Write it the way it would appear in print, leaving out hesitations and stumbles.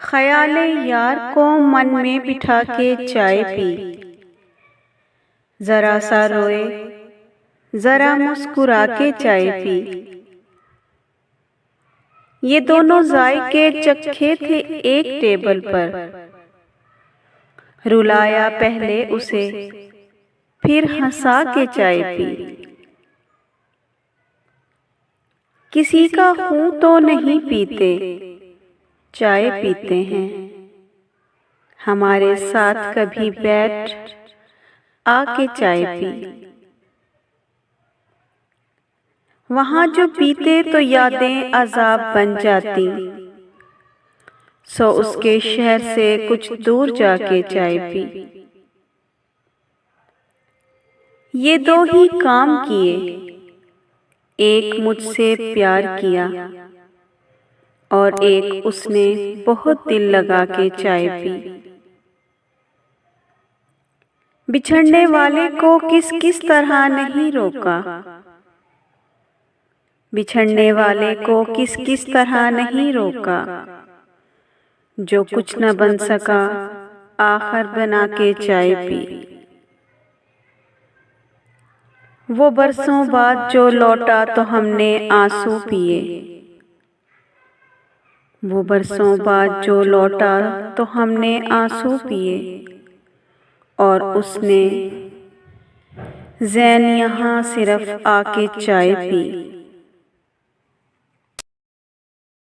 ख्याले यार को मन में बिठा के चाय पी, जरा सा रोए जरा मुस्कुरा के चाय पी। ये दोनों जायके चखे थे एक टेबल पर, रुलाया पहले उसे फिर हंसा के चाय पी। किसी का हूं तो नहीं पीते, चाय पीते हैं। हमारे साथ कभी बैठ आके चाय पी। वहां जो पीते तो यादें अजाब बन जाती, सो उसके शहर से कुछ दूर जाके चाय पी। ये दो ही काम किए, एक मुझसे प्यार किया और एक उसने बहुत दिल लगा के चाय पी। बिछड़ने वाले को किस किस तरह नहीं रोका, बिछड़ने वाले को किस किस तरह नहीं रोका। जो कुछ न बन सका आखिर बना के चाय पी। वो बरसों बाद जो लौटा तो हमने आंसू पिए, वो बरसों बाद जो लौटा तो हमने आंसू पिए। और उसने ज़ैन यहाँ सिर्फ आके चाय पी।